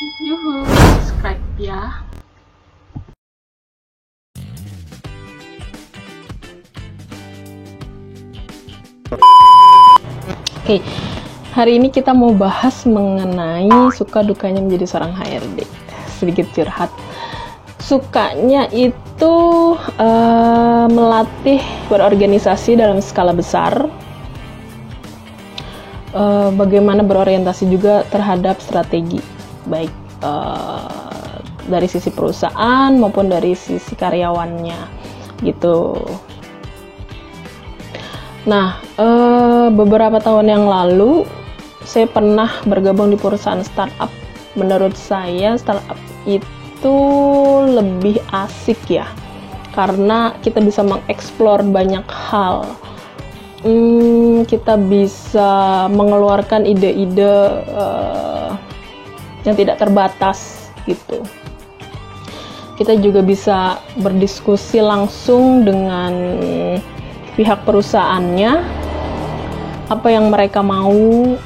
Yuhu, subscribe ya. Oke, hari ini kita mau bahas mengenai suka dukanya menjadi seorang HRD. Sedikit curhat. Sukanya itu melatih berorganisasi dalam skala besar, bagaimana berorientasi juga terhadap strategi, baik dari sisi perusahaan maupun dari sisi karyawannya, gitu. Nah, beberapa tahun yang lalu saya pernah bergabung di perusahaan startup. Menurut saya startup itu lebih asik ya, karena kita bisa mengeksplor banyak hal. Kita bisa mengeluarkan ide-ide yang tidak terbatas gitu. Kita juga bisa berdiskusi langsung dengan pihak perusahaannya, apa yang mereka mau,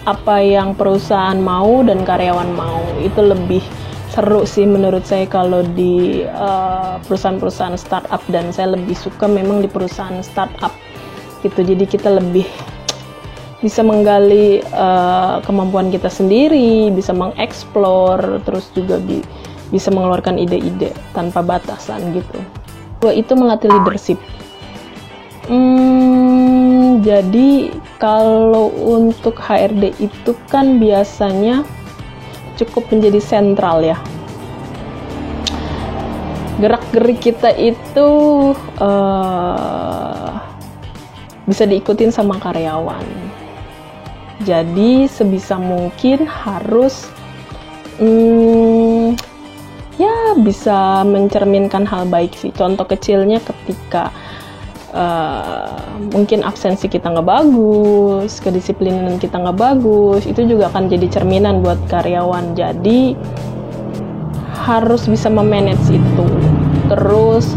apa yang perusahaan mau dan karyawan mau. Itu lebih seru sih menurut saya kalau di perusahaan-perusahaan startup, dan saya lebih suka memang di perusahaan startup gitu. Jadi kita lebih bisa menggali kemampuan kita sendiri, bisa mengeksplor, terus juga bisa mengeluarkan ide-ide tanpa batasan gitu. Itu melatih leadership. Jadi kalau untuk HRD itu kan biasanya cukup menjadi sentral ya. Gerak-gerik kita itu bisa diikutin sama karyawan. Jadi sebisa mungkin harus ya bisa mencerminkan hal baik sih. Contoh kecilnya ketika mungkin absensi kita nggak bagus, kedisiplinan kita nggak bagus, itu juga akan jadi cerminan buat karyawan. Jadi harus bisa memanage itu. Terus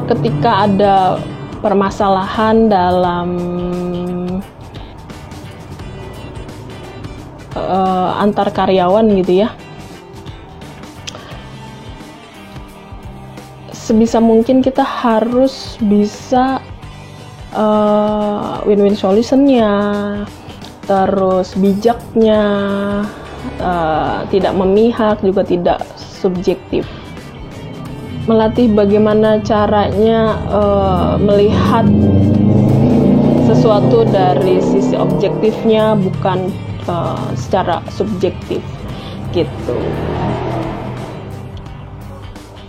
ketika ada permasalahan dalam antar karyawan gitu ya, sebisa mungkin kita harus bisa win-win solutionnya, terus bijaknya, tidak memihak, juga tidak subjektif. Melatih bagaimana caranya melihat sesuatu dari sisi objektifnya, bukan secara subjektif gitu.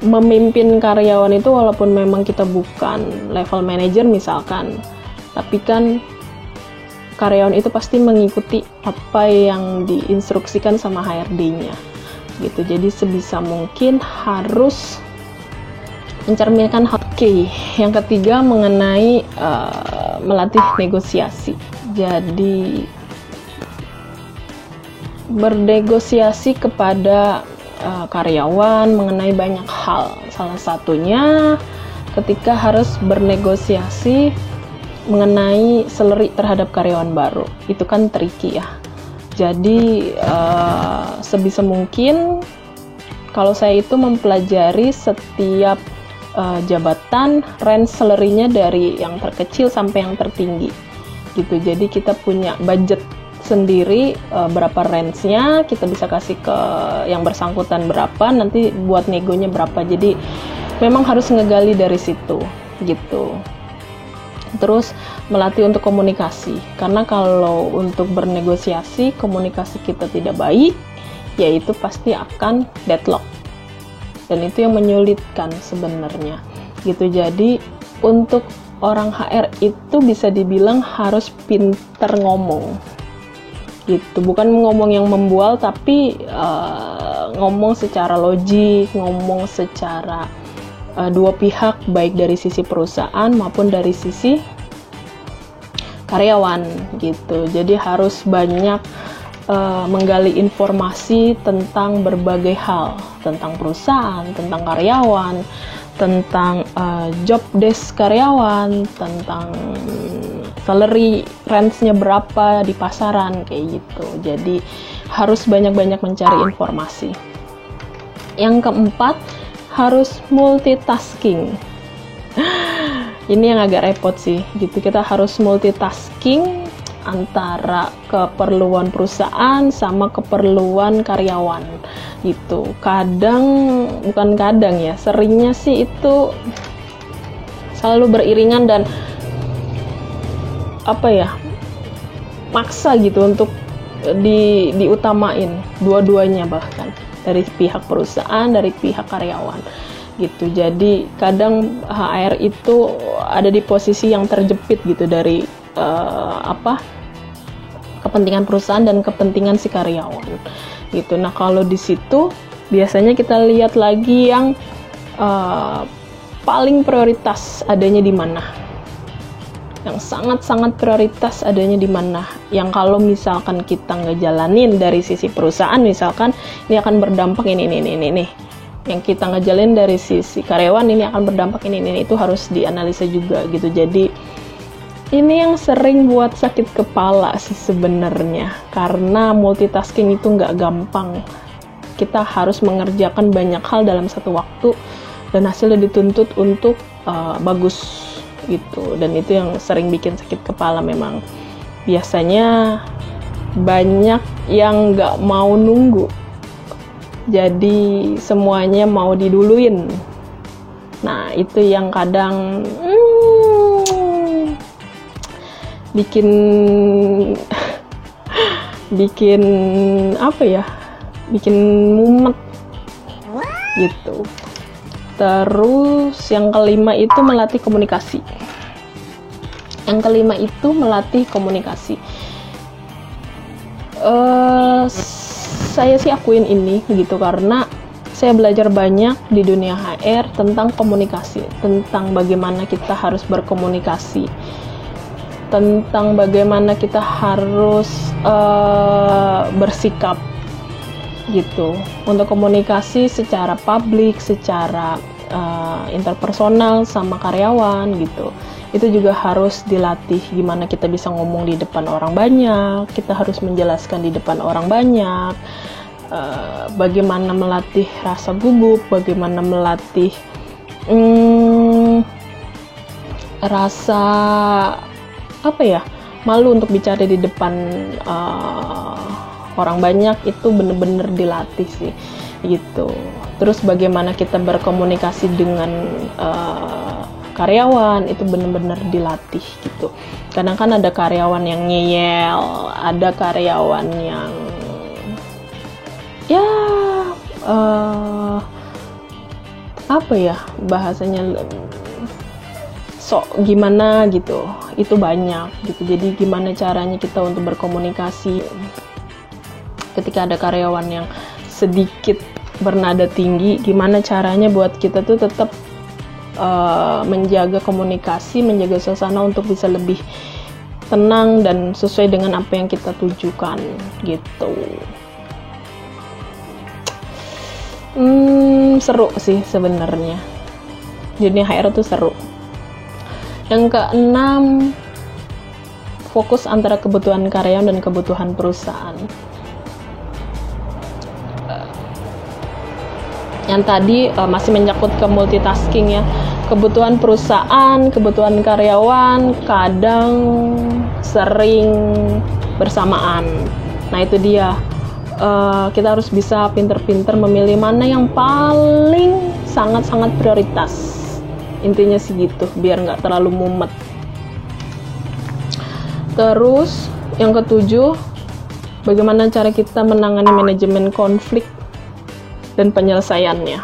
Memimpin karyawan itu walaupun memang kita bukan level manager misalkan, tapi kan karyawan itu pasti mengikuti apa yang diinstruksikan sama HRD-nya gitu. Jadi sebisa mungkin harus mencerminkan hal. Oke, yang ketiga mengenai melatih negosiasi. Jadi bernegosiasi kepada karyawan mengenai banyak hal. Salah satunya ketika harus bernegosiasi mengenai salary terhadap karyawan baru. Itu kan tricky ya. Jadi sebisa mungkin kalau saya itu mempelajari setiap jabatan, range salary-nya dari yang terkecil sampai yang tertinggi gitu. Jadi kita punya budget sendiri, berapa range-nya, kita bisa kasih ke yang bersangkutan berapa, nanti buat negonya berapa. Jadi memang harus ngegali dari situ gitu. Terus melatih untuk komunikasi, karena kalau untuk bernegosiasi komunikasi kita tidak baik, yaitu pasti akan deadlock, dan itu yang menyulitkan sebenarnya gitu. Jadi untuk orang HR itu bisa dibilang harus pinter ngomong gitu, bukan ngomong yang membual, tapi ngomong secara logik, ngomong secara dua pihak, baik dari sisi perusahaan maupun dari sisi karyawan gitu. Jadi harus banyak menggali informasi tentang berbagai hal, tentang perusahaan, tentang karyawan, tentang job desk karyawan, tentang salary range-nya berapa di pasaran kayak gitu. Jadi harus banyak-banyak mencari informasi. Yang keempat, harus multitasking. Ini yang agak repot sih gitu. Kita harus multitasking antara keperluan perusahaan sama keperluan karyawan gitu. Bukan kadang ya, seringnya sih itu selalu beriringan dan maksa gitu untuk diutamain dua-duanya, bahkan dari pihak perusahaan, dari pihak karyawan gitu. Jadi kadang HR itu ada di posisi yang terjepit gitu dari kepentingan perusahaan dan kepentingan si karyawan gitu. Nah, kalau di situ biasanya kita lihat lagi yang paling prioritas adanya di mana, yang sangat-sangat prioritas adanya di mana, yang kalau misalkan kita ngejalanin dari sisi perusahaan misalkan ini akan berdampak ini, yang kita ngejalanin dari sisi karyawan ini akan berdampak ini, itu harus dianalisa juga gitu. Jadi ini yang sering buat sakit kepala sih sebenarnya, karena multitasking itu nggak gampang. Kita harus mengerjakan banyak hal dalam satu waktu dan hasilnya dituntut untuk bagus gitu. Dan itu yang sering bikin sakit kepala memang. Biasanya banyak yang nggak mau nunggu, jadi semuanya mau diduluin. Nah, itu yang kadang bikin mumet gitu. Terus yang kelima itu melatih komunikasi. Saya sih akuin ini gitu, karena saya belajar banyak di dunia HR tentang komunikasi, tentang bagaimana kita harus berkomunikasi, tentang bagaimana kita harus bersikap gitu untuk komunikasi secara publik, secara interpersonal sama karyawan gitu. Itu juga harus dilatih, gimana kita bisa ngomong di depan orang banyak, kita harus menjelaskan di depan orang banyak, bagaimana melatih rasa gugup, bagaimana melatih rasa malu untuk bicara di depan orang banyak. Itu bener-bener dilatih sih gitu. Terus bagaimana kita berkomunikasi dengan karyawan, itu bener-bener dilatih gitu. Kadang kan ada karyawan yang ngeyel, ada karyawan yang bahasanya sok gimana gitu, itu banyak gitu. Jadi gimana caranya kita untuk berkomunikasi ketika ada karyawan yang sedikit bernada tinggi, gimana caranya buat kita tuh tetap menjaga komunikasi, menjaga suasana untuk bisa lebih tenang dan sesuai dengan apa yang kita tujukan gitu. Seru sih sebenarnya. Jadi HR tuh seru. Yang keenam, fokus antara kebutuhan karyawan dan kebutuhan perusahaan. Yang tadi masih menyangkut ke multitasking ya. Kebutuhan perusahaan, kebutuhan karyawan kadang sering bersamaan. Nah, itu dia. Kita harus bisa pinter-pinter memilih mana yang paling sangat-sangat prioritas. Intinya sih gitu, biar nggak terlalu mumet. Terus yang ketujuh, bagaimana cara kita menangani manajemen konflik dan penyelesaiannya.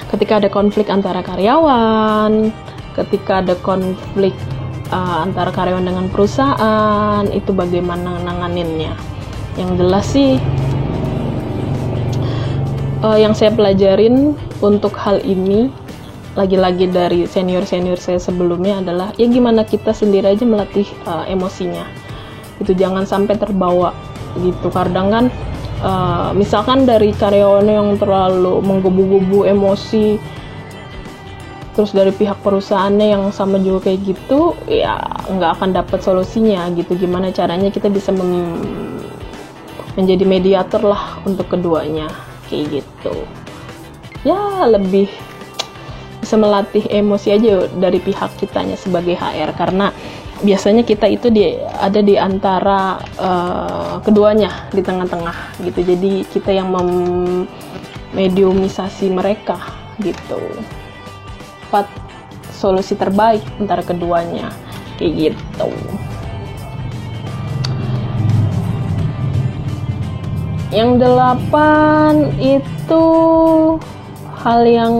Ketika ada konflik antara karyawan, ketika ada konflik antara karyawan dengan perusahaan, itu bagaimana nanganinnya. Yang jelas sih yang saya pelajarin untuk hal ini, lagi-lagi dari senior-senior saya sebelumnya, adalah ya gimana kita sendiri aja melatih emosinya. Itu jangan sampai terbawa gitu. Kadang kan misalkan dari karyawan yang terlalu menggebu-gebu emosi, terus dari pihak perusahaannya yang sama juga kayak gitu, ya nggak akan dapat solusinya gitu. Gimana caranya kita bisa menjadi mediator lah untuk keduanya kayak gitu ya, lebih bisa melatih emosi aja dari pihak kitanya sebagai HR, karena biasanya kita itu ada di antara keduanya, di tengah-tengah gitu. Jadi kita yang memediumisasi mereka gitu, dapat solusi terbaik antara keduanya kayak gitu. Yang 8 itu hal yang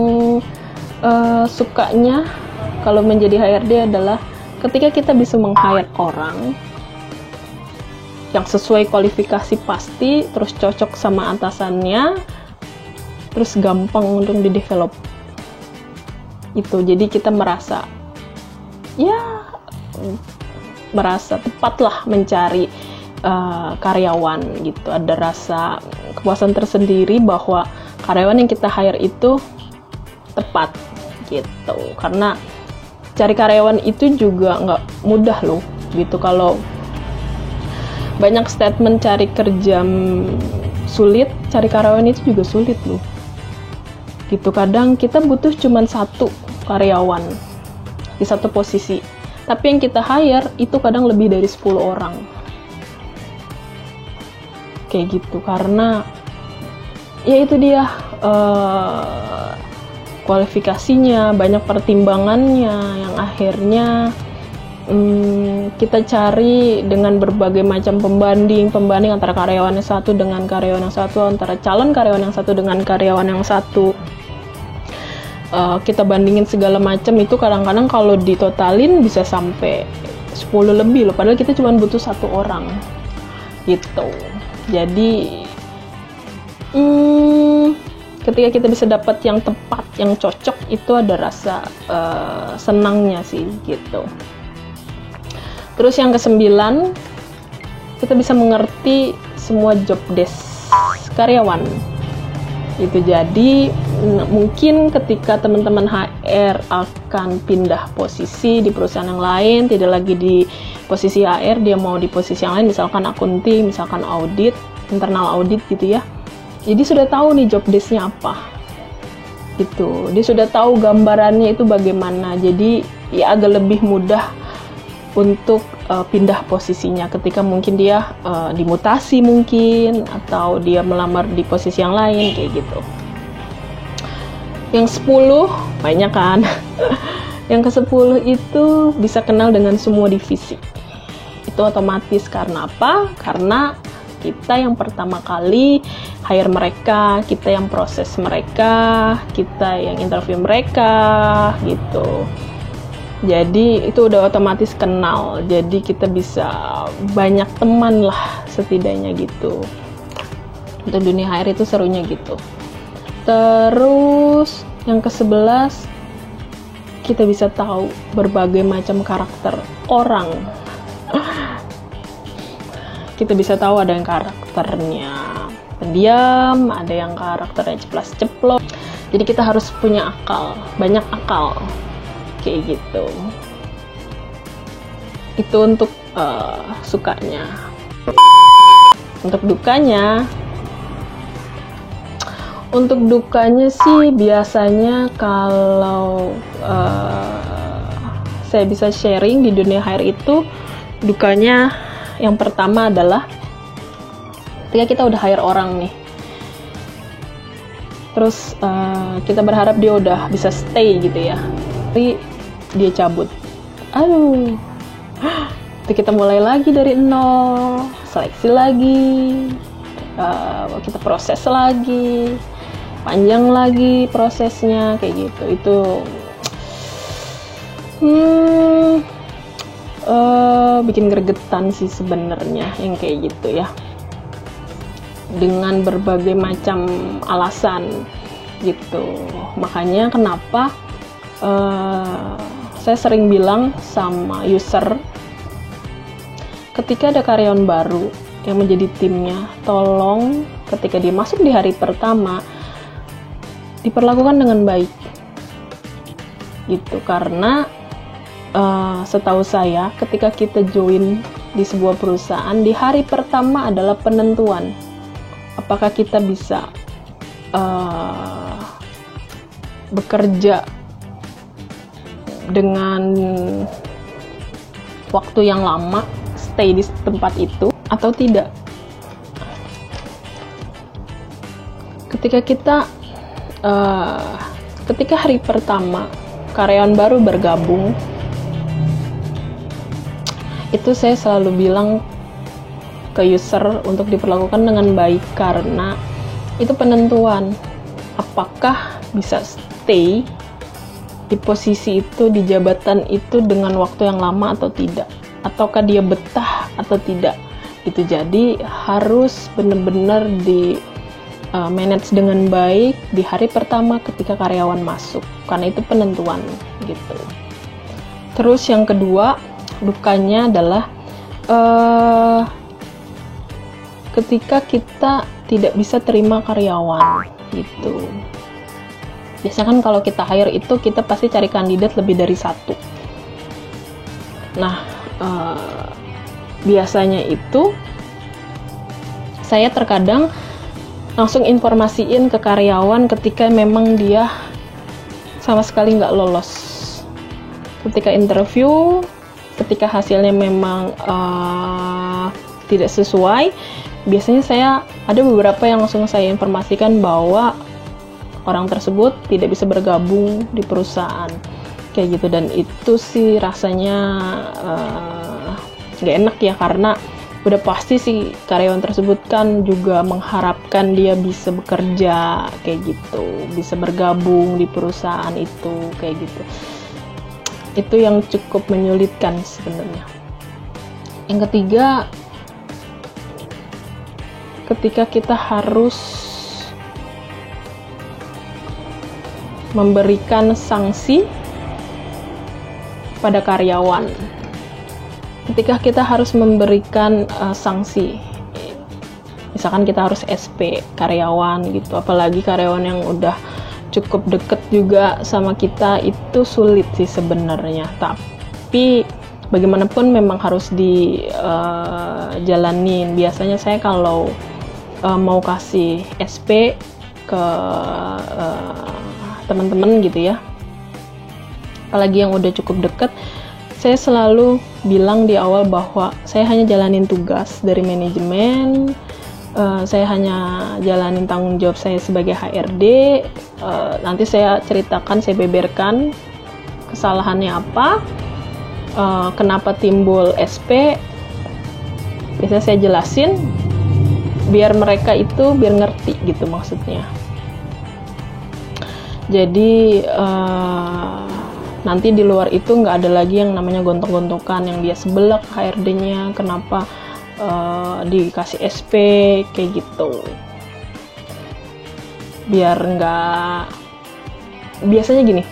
sukanya kalau menjadi HRD adalah ketika kita bisa meng-hire orang yang sesuai kualifikasi pasti, terus cocok sama atasannya, terus gampang untuk di-develop itu. Jadi kita merasa tepatlah mencari karyawan gitu. Ada rasa kepuasan tersendiri bahwa karyawan yang kita hire itu tepat gitu, karena cari karyawan itu juga nggak mudah loh gitu. Kalau banyak statement cari kerja sulit, cari karyawan itu juga sulit loh gitu. Kadang kita butuh cuman 1 karyawan di satu posisi, tapi yang kita hire itu kadang lebih dari 10 orang kayak gitu, karena ya itu dia kualifikasinya, banyak pertimbangannya yang akhirnya kita cari dengan berbagai macam pembanding antara karyawan yang satu dengan karyawan yang satu, antara calon karyawan yang satu dengan karyawan yang satu. Kita bandingin segala macam, itu kadang-kadang kalau ditotalin bisa sampai 10 lebih loh, padahal kita cuma butuh 1 orang gitu. Jadi ketika kita bisa dapat yang tepat, yang cocok, itu ada rasa senangnya sih gitu. Terus yang ke-9, kita bisa mengerti semua job desk karyawan itu. Jadi mungkin ketika teman-teman HR akan pindah posisi di perusahaan yang lain, tidak lagi di posisi HR, dia mau di posisi yang lain, misalkan akunting, misalkan audit, internal audit gitu ya. Jadi sudah tahu nih job desk-nya apa gitu, dia sudah tahu gambarannya itu bagaimana. Jadi ya agak lebih mudah untuk pindah posisinya ketika mungkin dia dimutasi mungkin, atau dia melamar di posisi yang lain kayak gitu. Yang 10 banyak kan. Yang ke-10 itu bisa kenal dengan semua divisi. Itu otomatis, karena apa? Karena kita yang pertama kali hire mereka, kita yang proses mereka, kita yang interview mereka gitu. Jadi itu udah otomatis kenal, jadi kita bisa banyak teman lah setidaknya gitu. Untuk dunia HR itu serunya gitu. Terus yang ke-11, kita bisa tahu berbagai macam karakter orang. Kita bisa tahu ada yang karakternya pendiam, ada yang karakternya ceplas-ceplok. Jadi kita harus punya akal, banyak akal kayak gitu. Itu untuk sukanya. Untuk dukanya sih biasanya kalau saya bisa sharing di dunia HR itu, dukanya yang pertama adalah ketika kita udah hire orang nih, terus kita berharap dia udah bisa stay gitu ya, tapi dia cabut. Aduh, itu kita mulai lagi dari nol, seleksi lagi, kita proses lagi, panjang lagi prosesnya kayak gitu. Itu bikin gregetan sih sebenarnya yang kayak gitu ya, dengan berbagai macam alasan gitu. Makanya kenapa saya sering bilang sama user, ketika ada karyawan baru yang menjadi timnya, tolong ketika dia masuk di hari pertama diperlakukan dengan baik gitu. Karena setahu saya ketika kita join di sebuah perusahaan, di hari pertama adalah penentuan apakah kita bisa bekerja dengan waktu yang lama, stay di tempat itu atau tidak. Ketika hari pertama karyawan baru bergabung, itu saya selalu bilang ke user untuk diperlakukan dengan baik, karena itu penentuan apakah bisa stay di posisi itu, di jabatan itu dengan waktu yang lama atau tidak, ataukah dia betah atau tidak gitu. Jadi harus benar-benar di manage dengan baik di hari pertama ketika karyawan masuk, karena itu penentuan gitu. Terus yang kedua, dukanya adalah ketika kita tidak bisa terima karyawan gitu. Biasanya kan kalau kita hire itu kita pasti cari kandidat lebih dari satu. Nah, biasanya itu saya terkadang langsung informasiin ke karyawan ketika memang dia sama sekali nggak lolos. Ketika interview, ketika hasilnya memang tidak sesuai, biasanya saya ada beberapa yang langsung saya informasikan bahwa orang tersebut tidak bisa bergabung di perusahaan kayak gitu. Dan itu sih rasanya nggak enak ya, karena udah pasti sih karyawan tersebut kan juga mengharapkan dia bisa bekerja kayak gitu, bisa bergabung di perusahaan itu kayak gitu. Itu yang cukup menyulitkan sebenarnya. Yang ketiga, ketika kita harus memberikan sanksi pada karyawan. Ketika kita harus memberikan sanksi, misalkan kita harus SP karyawan gitu, apalagi karyawan yang udah cukup deket juga sama kita, itu sulit sih sebenarnya. Tapi bagaimanapun memang harus dijalanin. Biasanya saya kalau mau kasih SP ke teman-teman gitu ya, apalagi yang udah cukup deket, saya selalu bilang di awal bahwa saya hanya jalanin tugas dari manajemen, saya hanya jalanin tanggung jawab saya sebagai HRD. Nanti saya ceritakan, saya beberkan kesalahannya apa, kenapa timbul SP, biasanya saya jelasin biar mereka itu biar ngerti gitu maksudnya. Jadi nanti di luar itu nggak ada lagi yang namanya gontok-gontokan yang dia sebelak HRD-nya kenapa dikasih SP kayak gitu. Biar nggak, biasanya gini,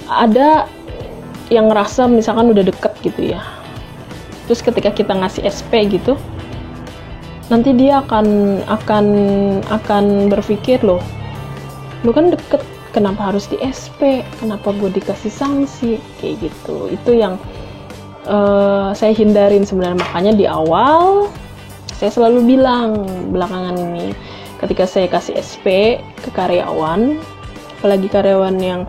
ada yang ngerasa misalkan udah deket gitu ya, terus ketika kita ngasih SP gitu, nanti dia akan berpikir, loh lu kan deket, kenapa harus di SP, kenapa gue dikasih sanksi kayak gitu. Itu yang saya hindarin sebenarnya. Makanya di awal saya selalu bilang belakangan ini, ketika saya kasih SP ke karyawan, apalagi karyawan yang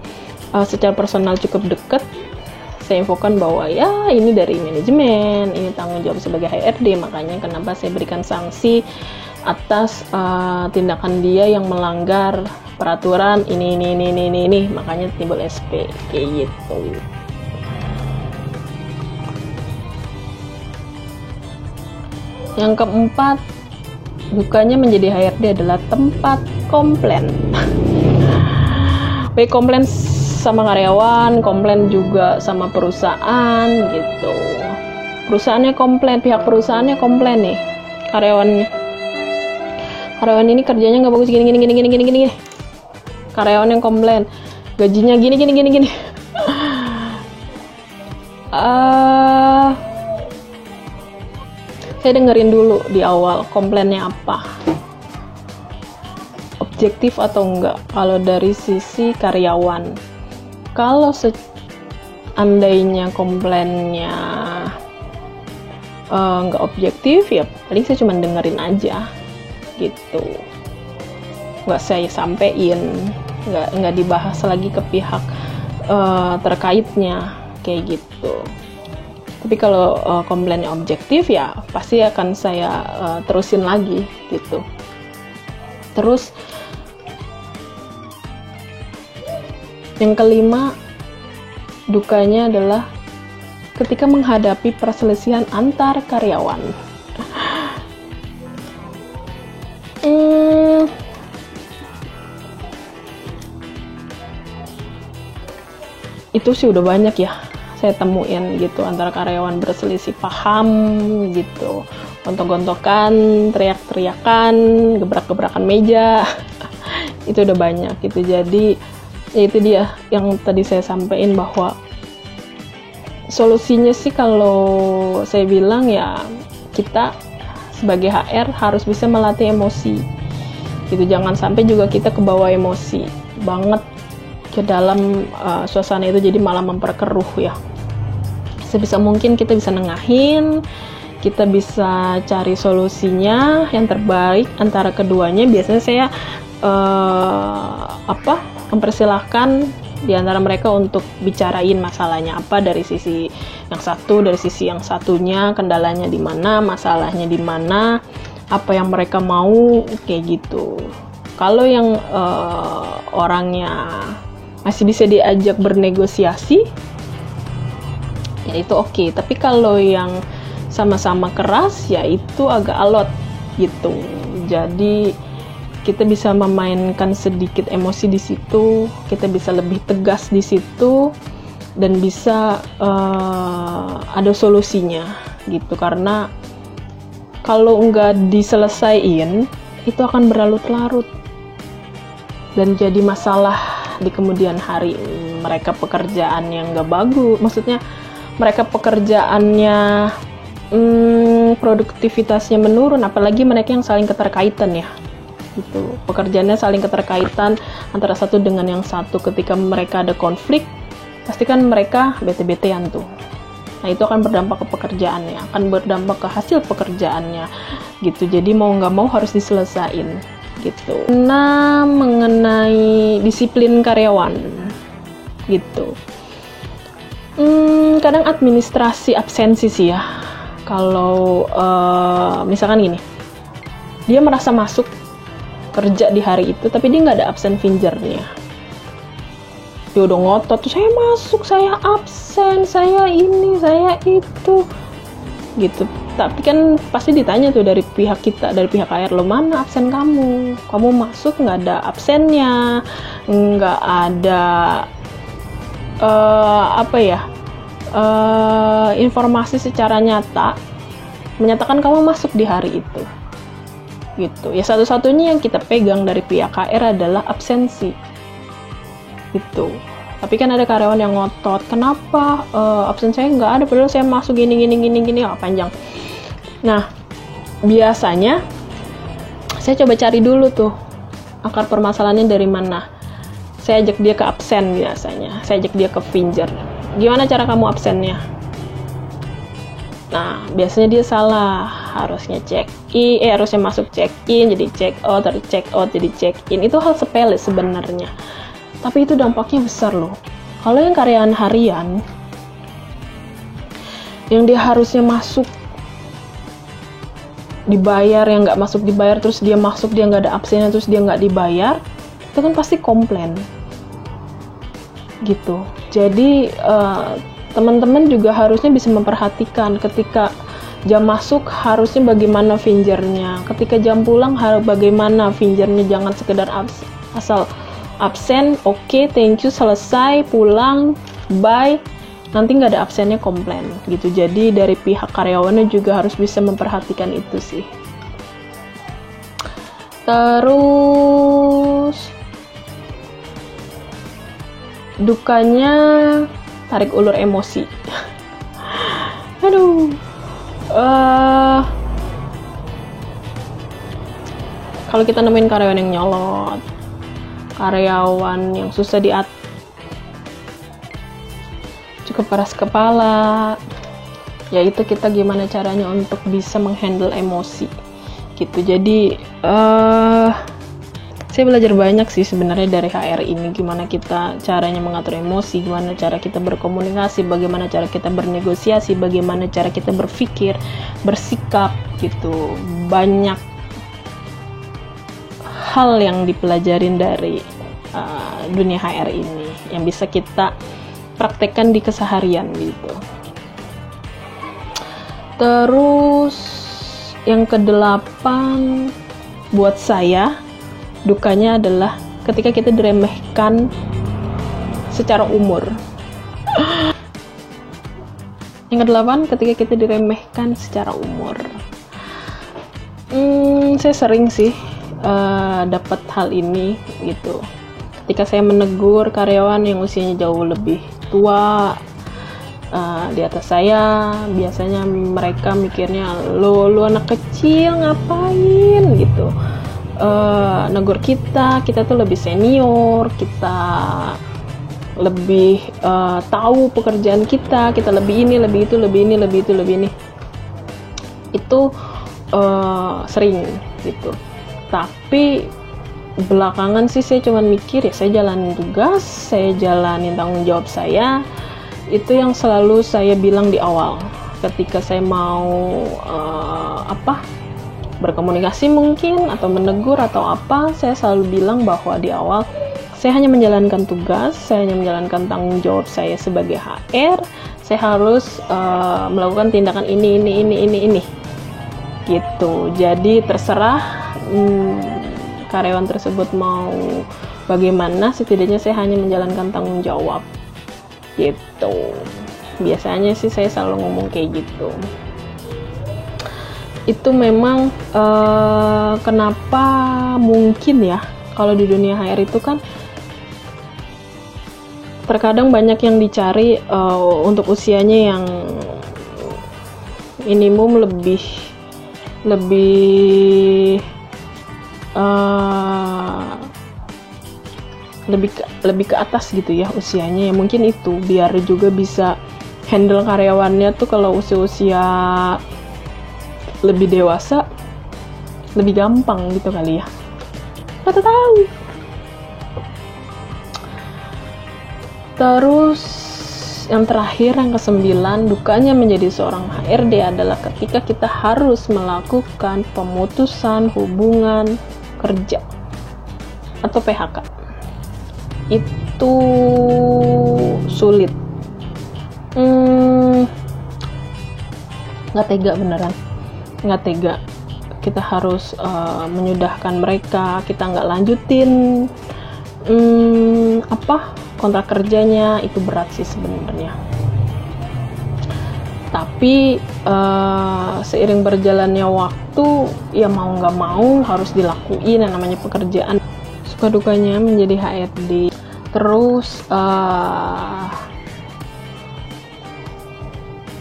secara personal cukup deket, saya infokan bahwa ya ini dari manajemen, ini tanggung jawab sebagai HRD, makanya kenapa saya berikan sanksi atas tindakan dia yang melanggar peraturan ini, makanya timbul SP kayak gitu. Yang keempat, dukanya menjadi HRD adalah tempat komplain. Baik komplain sama karyawan, komplain juga sama perusahaan gitu. Perusahaannya komplain, pihak perusahaannya komplain nih, karyawan ini kerjanya nggak bagus gini. Karyawan yang komplain, gajinya gini. Saya dengerin dulu di awal komplainnya apa. objektif atau enggak kalau dari sisi karyawan. Kalau seandainya komplainnya nggak objektif, ya paling saya cuma dengerin aja gitu, nggak saya sampein, nggak dibahas lagi ke pihak terkaitnya kayak gitu. Tapi kalau komplainnya objektif, ya pasti akan saya terusin lagi gitu. Terus yang kelima, dukanya adalah ketika menghadapi perselisihan antar karyawan. Itu sih udah banyak ya saya temuin gitu, antara karyawan berselisih paham gitu, gontok-gontokan, teriak-teriakan, gebrak-gebrakan meja. Itu udah banyak gitu. Jadi ya itu dia yang tadi saya sampaikan, bahwa solusinya sih kalau saya bilang ya kita sebagai HR harus bisa melatih emosi gitu. Jangan sampai juga kita kebawa emosi banget ke dalam suasana itu, jadi malah memperkeruh ya. Sebisa mungkin kita bisa nengahin, kita bisa cari solusinya yang terbaik antara keduanya. Biasanya saya mempersilahkan di antara mereka untuk bicarain masalahnya apa, dari sisi yang satu, dari sisi yang satunya, kendalanya di mana, masalahnya di mana, apa yang mereka mau, kayak gitu. Kalau yang orangnya masih bisa diajak bernegosiasi, ya itu oke. Tapi kalau yang sama-sama keras, ya itu agak alot gitu. Jadi kita bisa memainkan sedikit emosi di situ, kita bisa lebih tegas di situ, dan bisa ada solusinya gitu. Karena kalau nggak diselesaiin, itu akan berlarut-larut dan jadi masalah di kemudian hari. Mereka pekerjaan yang nggak bagus, maksudnya mereka pekerjaannya produktivitasnya menurun, apalagi mereka yang saling keterkaitan ya gitu. Pekerjaannya saling keterkaitan antara satu dengan yang satu. Ketika mereka ada konflik, pasti kan mereka bete-betean tuh. Nah itu akan berdampak ke pekerjaannya, akan berdampak ke hasil pekerjaannya gitu. Jadi mau nggak mau harus diselesain gitu. Nah, mengenai disiplin karyawan gitu, kadang administrasi absensi sih ya. Kalau misalkan gini, dia merasa masuk kerja di hari itu, tapi dia nggak ada absen fingernya. Dia udah ngotot tuh, saya masuk, saya absen, saya ini, saya itu gitu. Tapi kan pasti ditanya tuh dari pihak kita, dari pihak HR, lo mana absen kamu? Kamu masuk nggak ada absennya, nggak ada informasi secara nyata menyatakan kamu masuk di hari itu gitu. Ya satu-satunya yang kita pegang dari pihak HR adalah absensi gitu. Tapi kan ada karyawan yang ngotot, kenapa absen saya nggak ada, padahal saya masuk gini, panjang. Nah, biasanya saya coba cari dulu tuh akar permasalahannya dari mana. Saya ajak dia ke absen biasanya. Saya ajak dia ke finger. Gimana cara kamu absennya? Nah, biasanya dia salah. Harusnya harusnya masuk check in jadi check out, dari check out jadi check in. Itu hal sepele sebenarnya. Tapi itu dampaknya besar loh. Kalau yang karyawan harian, yang dia harusnya masuk dibayar, yang nggak masuk dibayar, terus dia masuk dia nggak ada absennya, terus dia nggak dibayar, itu kan pasti komplain gitu. Jadi teman-teman juga harusnya bisa memperhatikan ketika jam masuk harusnya bagaimana fingernya, ketika jam pulang bagaimana fingernya. Jangan sekedar asal absen, oke, thank you, selesai, pulang, bye, nanti nggak ada absennya, komplain gitu. Jadi dari pihak karyawannya juga harus bisa memperhatikan itu sih. Terus dukanya tarik ulur emosi. Aduh, Kalau kita nemuin karyawan yang nyolot, karyawan yang susah diatur, cukup keras kepala, yaitu kita gimana caranya untuk bisa menghandle emosi gitu. Jadi saya belajar banyak sih sebenarnya dari HR ini, gimana kita caranya mengatur emosi, gimana cara kita berkomunikasi, bagaimana cara kita bernegosiasi, bagaimana cara kita berpikir, bersikap gitu. Banyak hal yang dipelajarin dari dunia HR ini yang bisa kita praktekkan di keseharian gitu. Terus yang kedelapan buat saya, dukanya adalah ketika kita diremehkan secara umur. Yang kedelapan, ketika kita diremehkan secara umur. Saya sering sih dapat hal ini gitu. Ketika saya menegur karyawan yang usianya jauh lebih tua di atas saya, biasanya mereka mikirnya lu anak kecil ngapain gitu. Negur kita tuh lebih senior, kita lebih tahu pekerjaan kita lebih ini, lebih itu, lebih ini, lebih itu, lebih ini. Itu sering gitu. Tapi belakangan sih saya cuman mikir, ya saya jalanin tugas, saya jalanin tanggung jawab saya. Itu yang selalu saya bilang di awal ketika saya mau berkomunikasi mungkin atau menegur atau apa, saya selalu bilang bahwa di awal saya hanya menjalankan tugas, saya hanya menjalankan tanggung jawab saya sebagai HR. Saya harus melakukan tindakan ini gitu. Jadi terserah karyawan tersebut mau bagaimana, setidaknya saya hanya menjalankan tanggung jawab gitu. Biasanya sih saya selalu ngomong kayak gitu. Itu memang kenapa mungkin ya kalau di dunia HR itu kan terkadang banyak yang dicari untuk usianya yang minimum lebih ke atas gitu ya usianya, ya mungkin itu biar juga bisa handle karyawannya tuh kalau usia lebih dewasa lebih gampang gitu kali ya, nggak tahu. Terus yang terakhir, yang ke-9, dukanya menjadi seorang HRD adalah ketika kita harus melakukan pemutusan hubungan kerja atau PHK. Itu sulit. Nggak tega beneran. Nggak tega. Kita harus menyudahkan mereka, kita nggak lanjutin kontrak kerjanya. Itu berat sih sebenarnya. Tapi seiring berjalannya waktu, ya mau nggak mau harus dilakuin yang namanya pekerjaan. Suka dukanya menjadi HRD. Terus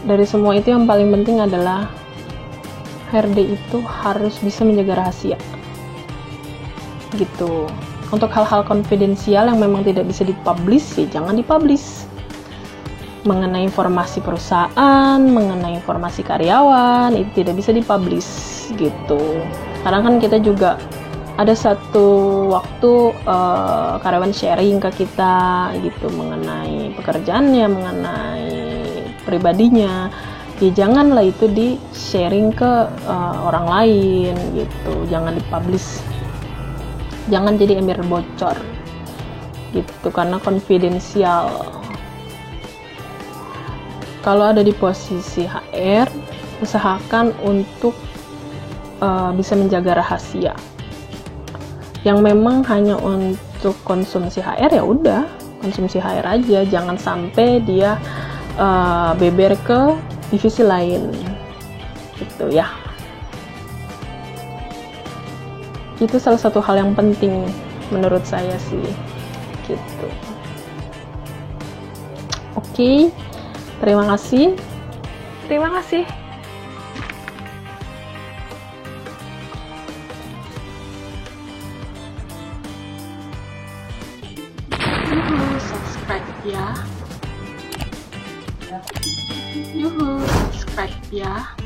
dari semua itu yang paling penting adalah HRD itu harus bisa menjaga rahasia gitu. Untuk hal-hal konfidensial yang memang tidak bisa dipublish, ya jangan dipublish. Mengenai informasi perusahaan, mengenai informasi karyawan, itu tidak bisa dipublish gitu. Kadang kan kita juga ada satu waktu karyawan sharing ke kita gitu mengenai pekerjaannya, mengenai pribadinya. Ya janganlah itu di sharing ke orang lain gitu, jangan dipublish, jangan jadi ember bocor gitu karena konfidensial. Kalau ada di posisi HR, usahakan untuk bisa menjaga rahasia yang memang hanya untuk konsumsi HR. Ya udah, konsumsi HR aja, jangan sampai dia beber ke divisi lain gitu ya. Itu salah satu hal yang penting menurut saya sih gitu. Oke, terima kasih. ya. Yuhu, subscribe ya.